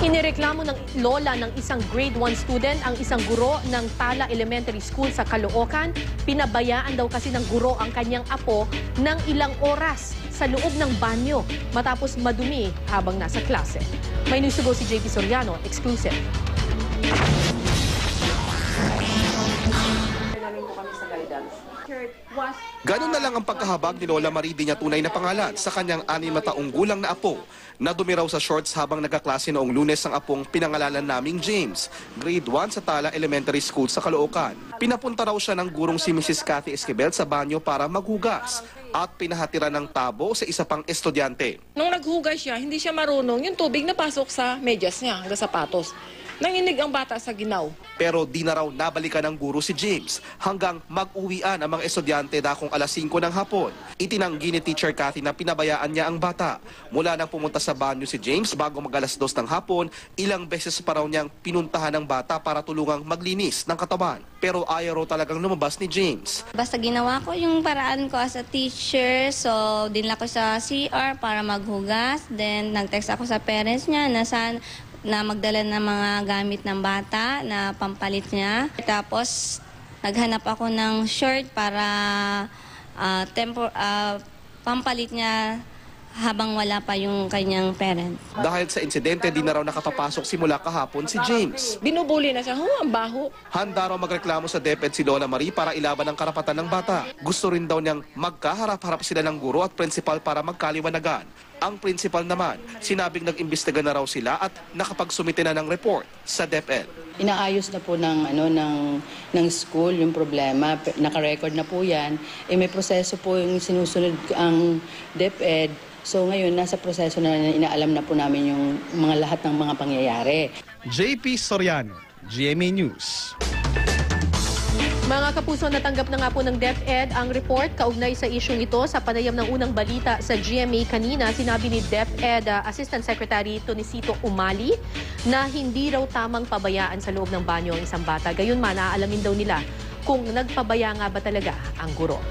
Inireklamo ng lola ng isang grade 1 student ang isang guro ng Tala Elementary School sa Caloocan. Pinabayaan daw kasi ng guro ang kanyang apo ng ilang oras sa loob ng banyo matapos madumi habang nasa klase. May news to go si JP Soriano, exclusive. Ganun na lang ang pagkahabag ni Lola Marie Di niya tunay na pangalan sa kanyang 6 na taong gulang na apo na dumiraw sa shorts habang nagkaklase noong Lunes ang apong pinangalanan naming James, grade 1 sa Tala Elementary School sa Caloocan. Pinapunta raw siya ng gurong si Mrs. Cathy Esquivel sa banyo para maghugas at pinahatiran ng tabo sa isa pang estudyante. Nung naghugas siya, hindi siya marunong, yung tubig napasok sa medyas niya hanggang sapatos. Nanginig ang bata sa ginaw. Pero di na raw nabalikan ng guro si James hanggang mag-uwian ang mga estudyante dakong alas 5 ng hapon. Itinanggi ni Teacher Cathy na pinabayaan niya ang bata. Mula nang pumunta sa banyo si James bago mag-alas 2 ng hapon, ilang beses pa raw niyang pinuntahan ng bata para tulungang maglinis ng katawan. Pero ayaw raw talagang lumabas ni James. Basta ginawa ko yung paraan ko as a teacher, so dinala ko sa CR para maghugas. Then nag-text ako sa parents niya na magdala ng mga gamit ng bata na pampalit niya. Tapos naghanap ako ng short para pampalit niya habang wala pa yung kanyang parent. Dahil sa insidente, di na raw nakapapasok simula kahapon si James. Binubuli na siya, ang baho. Handa raw magreklamo sa DepEd si Lola Marie para ilaban ang karapatan ng bata. Gusto rin daw niyang magkaharap-harap sila ng guro at principal para magkaliwanagan. Ang principal naman, sinabing nag-imbestiga na raw sila at nakapagsumite na ng report sa DepEd. Inaayos na po ng school yung problema. Naka-record na po yan. May proseso po yung sinusunod ang DepEd. So ngayon, nasa proseso na inaalam na po namin yung lahat ng mga pangyayari. JP Soriano, GMA News. Mga kapuso, natanggap na nga po ng DepEd ang report kaugnay sa isyong ito. Sa panayam ng unang balita sa GMA kanina, sinabi ni DepEd Assistant Secretary Tonisito Umali na hindi raw tamang pabayaan sa loob ng banyo ang isang bata. Gayunman, aalamin daw nila kung nagpabaya nga ba talaga ang guro.